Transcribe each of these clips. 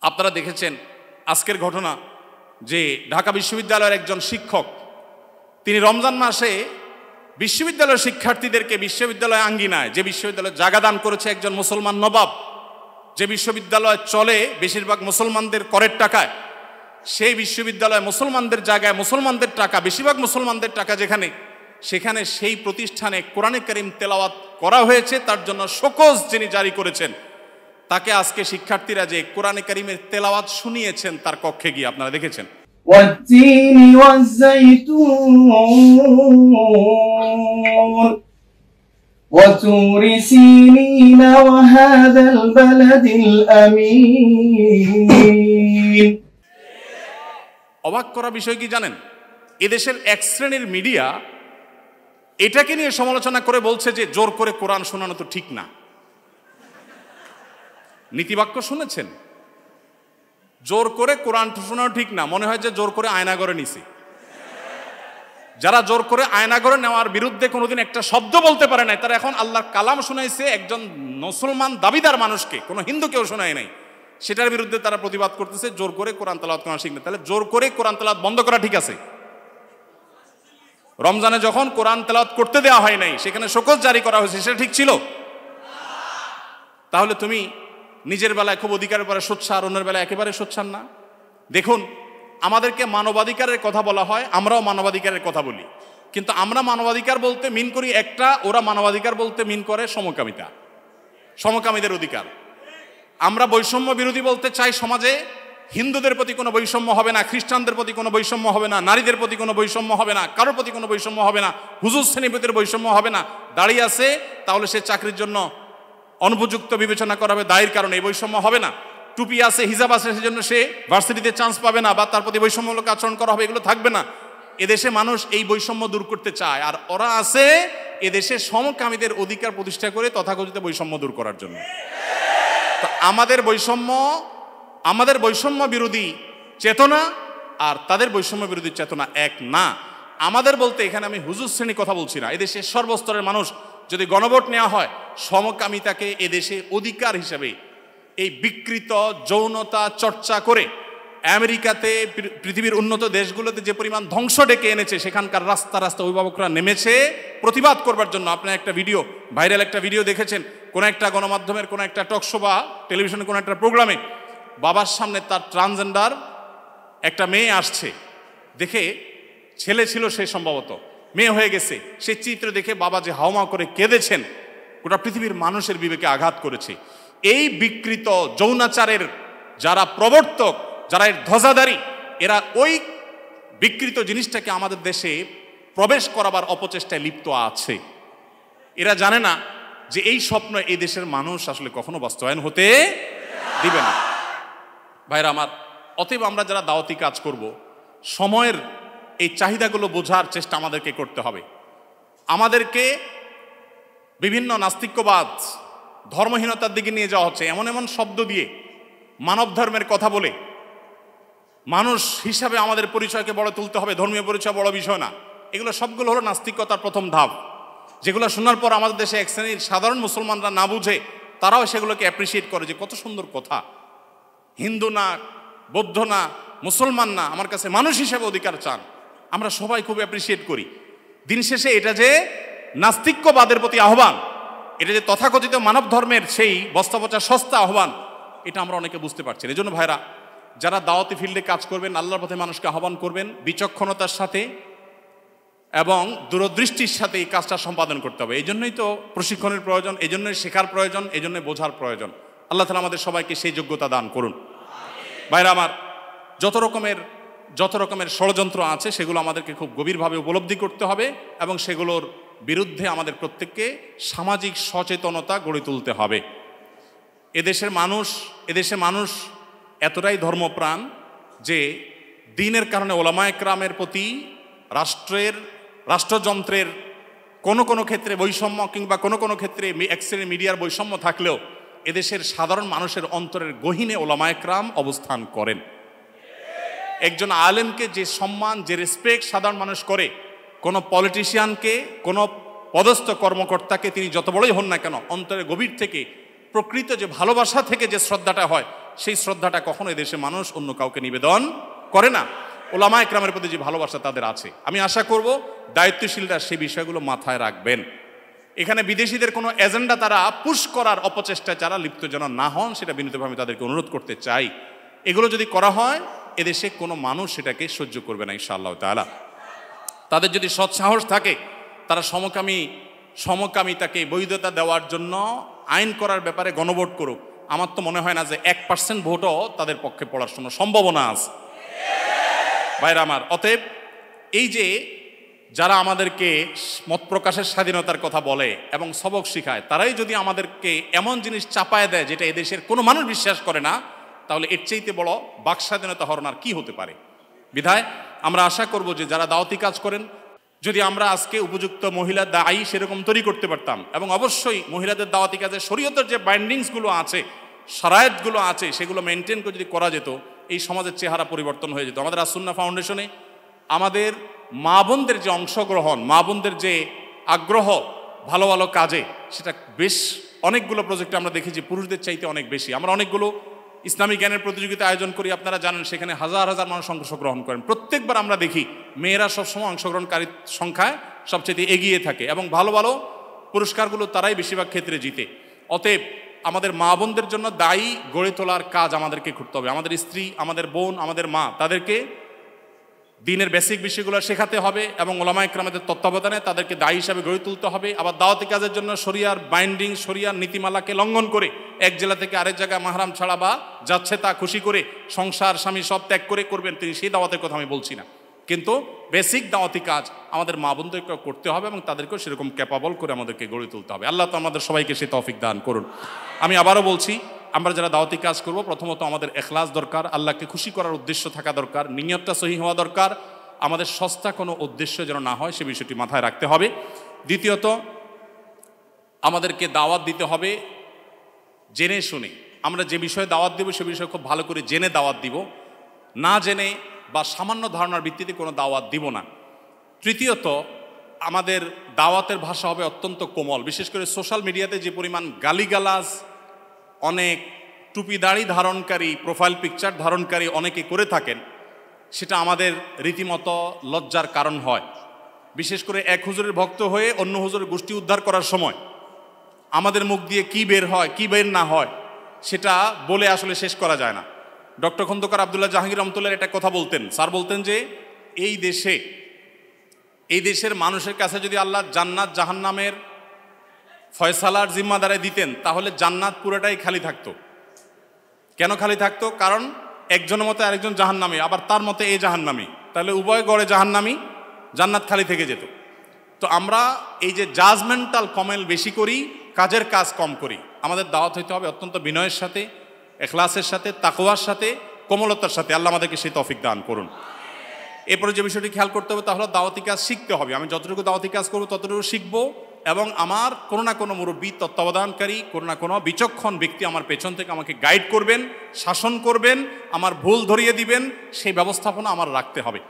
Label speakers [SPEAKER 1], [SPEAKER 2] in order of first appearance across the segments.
[SPEAKER 1] আপনারা দেখেছেন আজকের ঘটনা যে ঢাকা বিশ্ববিদ্যালয়ের একজন শিক্ষক তিনি রমজান মাসে বিশ্ববিদ্যালয়ের শিক্ষার্থীদেরকে বিশ্ববিদ্যালয় আঙ্গিনায়, যে বিশ্ববিদ্যালয় জায়গা দান করেছে একজন মুসলমান নবাব, যে বিশ্ববিদ্যালয় চলে বেশিরভাগ মুসলমানদের করের টাকায়, সেই বিশ্ববিদ্যালয় মুসলমানদের জায়গায় মুসলমানদের টাকা, বেশিরভাগ মুসলমানদের টাকা যেখানে, সেখানে সেই প্রতিষ্ঠানে কোরআনে কারীম তেলাওয়াত করা হয়েছে, তার জন্য শোকজ যিনি জারি করেছেন তাকে আজকে শিক্ষার্থীরা যে কোরআনে কারীমের তেলাওয়াত শুনিয়েছেন তার কক্ষে গিয়ে আপনারা দেখেছেন।
[SPEAKER 2] والتين والزيتون وطور سينين وهذا البلد الأمين।
[SPEAKER 1] অবাক করা বিষয় কি জানেন, এদেশের এক শ্রেণীর মিডিয়া এটাকে নিয়ে সমালোচনা করে বলছে যে জোর করে কোরআন শোনানো তো ঠিক না। নীতিবাক্য শুনেছেন? জোর করে কোরআন শোনানো ঠিক না, মনে হয় যে জোর করে আয়নাঘরে নিছে। যারা জোর করে আয়নাঘরে নেওয়ার বিরুদ্ধে কোনোদিন একটা শব্দ বলতে পারে নাই, তারা এখন আল্লাহর কালাম শোনাইছে একজন মুসলমান দাবিদার মানুষকে, কোনো হিন্দুকেও শোনায় নাই, সেটার বিরুদ্ধে তারা প্রতিবাদ করতেছে জোর করে কোরআন তেলাওয়াত করা ঠিক না। তাহলে জোর করে কোরআন তেলাওয়াত বন্ধ করা ঠিক আছে? রমজানে যখন কোরআন তেলাওয়াত করতে দেওয়া হয় নাই, সেখানে শোকজ জারি করা হয়েছে, সেটা ঠিক ছিল? তাহলে তুমি নিজের বেলায় খুব অধিকারের পরে সোচ্চার, অন্যের বেলায় একেবারে সোচ্চার না। দেখুন, আমাদেরকে মানবাধিকারের কথা বলা হয়, আমরাও মানবাধিকারের কথা বলি, কিন্তু আমরা মানবাধিকার বলতে মিন করি একটা, ওরা মানবাধিকার বলতে মিন করে সমকামিতা, সমকামীদের অধিকার। আমরা বৈষম্য বিরোধী বলতে চাই, সমাজে হিন্দুদের প্রতি কোনো বৈষম্য হবে না, খ্রিস্টানদের প্রতি কোনো বৈষম্য হবে না, নারীদের প্রতি কোনো বৈষম্য হবে না, কারোর প্রতি কোনো বৈষম্য হবে না, হুজুর শ্রেণীপতির বৈষম্য হবে না। দাঁড়িয়ে আছে তাহলে সে চাকরির জন্য অনুপযুক্ত বিবেচনা করা হবে, দায়ের কারণে এই বৈষম্য হবে না। টুপি আছে, হিজাব আছে, সেজন্য সে ভার্সিটিতে চান্স পাবে না বা তার প্রতি বৈষম্যমূলক আচরণ করা হবে, এগুলো থাকবে না। এদেশে মানুষ এই বৈষম্য দূর করতে চায়, আর ওরা আছে এদেশে সমকামীদের অধিকার প্রতিষ্ঠা করে তথাকথিত বৈষম্য দূর করার জন্য। তো আমাদের বৈষম্য বিরোধী চেতনা আর তাদের বৈষম্য বিরোধী চেতনা এক না। আমাদের বলতে এখানে আমি হুজুর শ্রেণী কথা বলছি না, এদেশে সর্বস্তরের মানুষ যদি গণভোট নেওয়া হয়, সমকামিতাকে এদেশে অধিকার হিসেবে এই বিকৃত যৌনতা চর্চা করে আমেরিকাতে, পৃথিবীর উন্নত দেশগুলোতে যে পরিমাণ ধ্বংস ডেকে এনেছে, সেখানকার রাস্তা রাস্তা অভিভাবকরা নেমেছে প্রতিবাদ করবার জন্য। আপনার একটা ভিডিও, ভাইরাল একটা ভিডিও দেখেছেন, কোন একটা গণমাধ্যমের কোন একটা টকশো বা টেলিভিশনের কোন একটা প্রোগ্রামে বাবার সামনে তার ট্রান্সজেন্ডার একটা মেয়ে আসছে, দেখে ছেলে ছিল সে, সম্ভবত মেয়ে হয়ে গেছে, সেই চিত্র দেখে বাবা যে হাওমাও করে কেঁদেছেন, গোটা পৃথিবীর মানুষের বিবেকে আঘাত করেছে। এই বিকৃত যৌনাচারের যারা প্রবর্তক, যারা এর ধ্বজাধারী, এরা ওই বিকৃত জিনিসটাকে আমাদের দেশে প্রবেশ করাবার অপচেষ্টায় লিপ্ত আছে। এরা জানে না যে এই স্বপ্ন এই দেশের মানুষ আসলে কখনো বাস্তবায়ন হতে দিবে না। ভাইরা আমার, অতএব আমরা যারা দাওয়াতি কাজ করব, সময়ের এই চাহিদাগুলো বোঝার চেষ্টা আমাদেরকে করতে হবে। আমাদেরকে বিভিন্ন নাস্তিক্যবাদ, ধর্মহীনতার দিকে নিয়ে যাওয়া হচ্ছে, এমন এমন শব্দ দিয়ে মানব ধর্মের কথা বলে মানুষ হিসাবে আমাদের পরিচয়কে বড় তুলতে হবে, ধর্মীয় পরিচয় বড় বিষয় না। এগুলো সবগুলো হলো নাস্তিকতার প্রথম ধাপ, যেগুলো শোনার পর আমাদের দেশে এক শ্রেণীর সাধারণ মুসলমানরা না বুঝে তারাও সেগুলোকে অ্যাপ্রিসিয়েট করে যে কত সুন্দর কথা, হিন্দু না, বৌদ্ধ না, মুসলমান না, আমার কাছে মানুষ হিসেবে অধিকার চান। আমরা সবাই খুব অ্যাপ্রিসিয়েট করি। দিন শেষে এটা যে নাস্তিক্যবাদের প্রতি আহ্বান, এটা যে তথাকথিত মানব ধর্মের সেই বস্তাপচা সস্তা আহ্বান, এটা আমরা অনেকে বুঝতে পারছি। এই জন্য ভাইরা, যারা দাওয়াতি ফিল্ডে কাজ করবেন, আল্লাহর পথে মানুষকে আহ্বান করবেন, বিচক্ষণতার সাথে এবং দূরদৃষ্টির সাথে এই কাজটা সম্পাদন করতে হবে। এই জন্যই তো প্রশিক্ষণের প্রয়োজন, এই জন্যই শেখার প্রয়োজন, এই জন্যই বোঝার প্রয়োজন। আল্লাহ তাআলা আমাদের সবাইকে সেই যোগ্যতা দান করুন। ভাইরা আমার, যত রকমের ষড়যন্ত্র আছে সেগুলো আমাদেরকে খুব গভীরভাবে উপলব্ধি করতে হবে এবং সেগুলোর বিরুদ্ধে আমাদের প্রত্যেককে সামাজিক সচেতনতা গড়ে তুলতে হবে। এদেশের মানুষ এতটাই ধর্মপ্রাণ যে দ্বীনের কারণে ওলামায়ে কেরামের প্রতি রাষ্ট্রযন্ত্রের কোনো ক্ষেত্রে বৈষম্য কিংবা কোনো ক্ষেত্রে এক শ্রেণীর মিডিয়ার বৈষম্য থাকলেও এদেশের সাধারণ মানুষের অন্তরের গহীনে ওলামায়ে কেরাম অবস্থান করেন। একজন আলেমকে যে সম্মান, যে রেসপেক্ট সাধারণ মানুষ করে, কোনো পলিটিশিয়ানকে, কোনো পদস্থ কর্মকর্তাকে তিনি যত বড়ই হন না কেন, অন্তরের গভীর থেকে প্রকৃত যে ভালোবাসা থেকে যে শ্রদ্ধাটা হয়, সেই শ্রদ্ধাটা কখনো এদেশে মানুষ অন্য কাউকে নিবেদন করে না। ওলামা একরামের প্রতি যে ভালোবাসা তাদের আছে, আমি আশা করব দায়িত্বশীলরা সেই বিষয়গুলো মাথায় রাখবেন। এখানে বিদেশিদের কোনো এজেন্ডা তারা পুশ করার অপচেষ্টায় যারা লিপ্ত যেন না হন, সেটা বিনীতভাবে তাদেরকে অনুরোধ করতে চাই। এগুলো যদি করা হয় এদেশে কোনো মানুষ সেটাকে সহ্য করবে না ইনশাআল্লাহ তাআলা। তাদের যদি সৎসাহস থাকে তারা সমকামিতাকে বৈধতা দেওয়ার জন্য আইন করার ব্যাপারে গণভোট করুক। আমার তো মনে হয় না যে 1% ভোটও তাদের পক্ষে পড়ার কোনো সম্ভাবনা আছে ভাইরা আমার। অতএব এই যে যারা আমাদেরকে মত প্রকাশের স্বাধীনতার কথা বলে এবং সবক শিখায়, তারাই যদি আমাদেরকে এমন জিনিস চাপায় দেয় যেটা এদেশের কোনো মানুষ বিশ্বাস করে না, তাহলে এর চাইতে বড় বাক স্বাধীনতা হরণার কি হতে পারে। বিধায় আমরা আশা করব যে যারা দাওয়াতি কাজ করেন, যদি আমরা আজকে উপযুক্ত মহিলা দায়ী সেরকম তৈরি করতে পারতাম, এবং অবশ্যই মহিলাদের দাওয়াতি কাজে শরীয়তের যে বাইন্ডিংসগুলো আছে, শারায়েতগুলো আছে, সেগুলো মেনটেন করে যদি করা যেত, এই সমাজের চেহারা পরিবর্তন হয়ে যেত। আমাদের আসুন্নাহ ফাউন্ডেশনে আমাদের মা বোনদের যে অংশগ্রহণ, মা বোনদের যে আগ্রহ ভালো ভালো কাজে, সেটা বেশ অনেকগুলো প্রজেক্টে আমরা দেখি যে পুরুষদের চাইতে অনেক বেশি। আমরা অনেকগুলো ইসলামী জ্ঞানের প্রতিযোগিতা আয়োজন করি, আপনারা জানেন, সেখানে হাজার হাজার মানুষ অংশগ্রহণ করেন। প্রত্যেকবার আমরা দেখি মেয়েরা সবসময় অংশগ্রহণকারীর সংখ্যায় সবচেয়ে এগিয়ে থাকে এবং ভালো ভালো পুরস্কারগুলো তারাই বেশিরভাগ ক্ষেত্রে জিতে। অতএব আমাদের মা বোনদের জন্য দায়ী গড়ে তোলার কাজ আমাদেরকে করতে হবে। আমাদের স্ত্রী, আমাদের বোন, আমাদের মা, তাদেরকে দিনের বেসিক বিষয়গুলো শেখাতে হবে এবং ওলামা ইকরামদের তত্ত্বাবধানে তাদেরকে দায়ী হিসাবে গড়ে তুলতে হবে। আবার দাওয়াতি কাজের জন্য শরিয়ার বাইন্ডিং, শরিয়ার নীতিমালাকে লঙ্ঘন করে এক জেলা থেকে আরেক জায়গায় মাহরাম ছাড়া বা যাচ্ছে তা খুশি করে সংসার স্বামী সব ত্যাগ করে করবেন তিনি, সেই দাওয়াতের কথা আমি বলছি না। কিন্তু বেসিক দাওয়াতি কাজ আমাদের মা বোনদেরকে করতে হবে এবং তাদেরকেও সেরকম ক্যাপাবল করে আমাদেরকে গড়ে তুলতে হবে। আল্লাহ তো আমাদের সবাইকে সে তৌফিক দান করুন। আমি আবারও বলছি, আমরা যারা দাওয়াতি কাজ করব, প্রথমত আমাদের ইখলাস দরকার, আল্লাহকে খুশি করার উদ্দেশ্য থাকা দরকার, নিয়তটা সহি হওয়া দরকার, আমাদের সস্তা কোনো উদ্দেশ্য যেন না হয় সে বিষয়টি মাথায় রাখতে হবে। দ্বিতীয়ত আমাদেরকে দাওয়াত দিতে হবে জেনে শুনে। আমরা যে বিষয়ে দাওয়াত দেব সে বিষয়ে খুব ভালো করে জেনে দাওয়াত দিব, না জেনে বা সামান্য ধারণার ভিত্তিতে কোনো দাওয়াত দিব না। তৃতীয়ত আমাদের দাওয়াতের ভাষা হবে অত্যন্ত কোমল। বিশেষ করে সোশ্যাল মিডিয়াতে যে পরিমাণ গালিগালাজ অনেক টুপি দাড়ি ধারণকারী, প্রোফাইল পিকচার ধারণকারী অনেকে করে থাকেন, সেটা আমাদের রীতিমতো লজ্জার কারণ হয়। বিশেষ করে এক হুজুরের ভক্ত হয়ে অন্য হুজুরের গোষ্ঠী উদ্ধার করার সময় আমাদের মুখ দিয়ে কি বের হয় কি বের না হয় সেটা বলে আসলে শেষ করা যায় না। ডক্টর খন্দকার আব্দুল্লাহ জাহাঙ্গীর রহমতুল্লাহ একটা কথা বলতেন, স্যার বলতেন যে এই দেশের মানুষের কাছে যদি আল্লাহ জান্নাত জাহান্নামের ফয়সালার জিম্মাদারে দিতেন তাহলে জান্নাত পুরোটাই খালি থাকতো। কেন খালি থাকতো? কারণ একজনের মতে আরেকজন জাহান্নামী, আবার তার মতে এই জাহান্নামী, তাহলে উভয় গড়ে জাহান্নামী, জান্নাত খালি থেকে যেত। তো আমরা এই যে জাজমেন্টাল কমেল বেশি করি, কাজের কাজ কম করি। আমাদের দাওয়াত হইতে হবে অত্যন্ত বিনয়ের সাথে, ইখলাসের সাথে, তাকওয়ার সাথে, কোমলতার সাথে। আল্লাহ আমাদেরকে সেই তৌফিক দান করুন। এরপরে যে বিষয়টি খেয়াল করতে হবে তা হলো দাওয়াতি কাজ শিখতে হবে। আমি যতটুকু দাওয়াতি কাজ করবো ততটুকু শিখবো, এবং আমার কোনো না কোনো মুরব্বী, তত্ত্বাবধানকারী, কোনো না কোনো বিচক্ষণ ব্যক্তি আমার পেছন থেকে আমাকে গাইড করবেন, শাসন করবেন, আমার ভুল ধরিয়ে দিবেন, সেই ব্যবস্থাপনা আমার রাখতে হবে।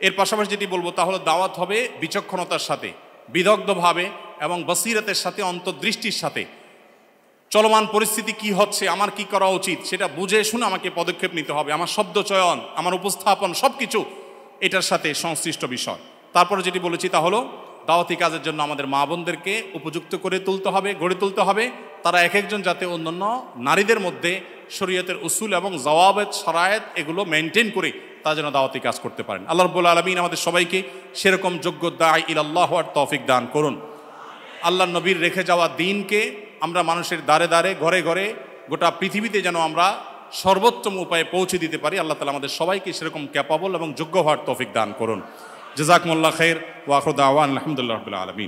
[SPEAKER 1] এর পাশাপাশি যেটি বলবো তা হলো দাওয়াত হবে বিচক্ষণতার সাথে, বিদগ্ধভাবে এবং বসিরতের সাথে, অন্তর্দৃষ্টির সাথে। চলমান পরিস্থিতি কি হচ্ছে, আমার কি করা উচিত সেটা বুঝে শুনে আমাকে পদক্ষেপ নিতে হবে। আমার শব্দ চয়ন, আমার উপস্থাপন, সব কিছু এটার সাথে সংশ্লিষ্ট বিষয়। তারপরে যেটি বলেছি তা হলো দাওয়াতি কাজের জন্য আমাদের মা বোনদেরকে উপযুক্ত করে তুলতে হবে, গড়ে তুলতে হবে। তারা এক একজন যাতে অন্যান্য নারীদের মধ্যে শরীয়তের উসুল এবং জওয়াবেত, শরায়েত এগুলো মেনটেন করে তা যেন দাওয়াতি কাজ করতে পারেন। আল্লাহ রাব্বুল আলামিন আমাদের সবাইকে সেরকম যোগ্য দাঈ ইলাল্লাহ হওয়ার তৌফিক দান করুন। আল্লাহ নবীর রেখে যাওয়া দ্বীনকে আমরা মানুষের দ্বারে দ্বারে, ঘরে ঘরে, গোটা পৃথিবীতে যেন আমরা সর্বোত্তম উপায়ে পৌঁছে দিতে পারি। আল্লাহ তাআলা আমাদের সবাইকে সেরকম ক্যাপাবল এবং যোগ্য হওয়ার তৌফিক দান করুন। জাযাকুমুল্লাহ খাইর ওয়া আখিরু দাওয়ানা আলহামদুলিল্লাহি রাব্বিল আলামিন।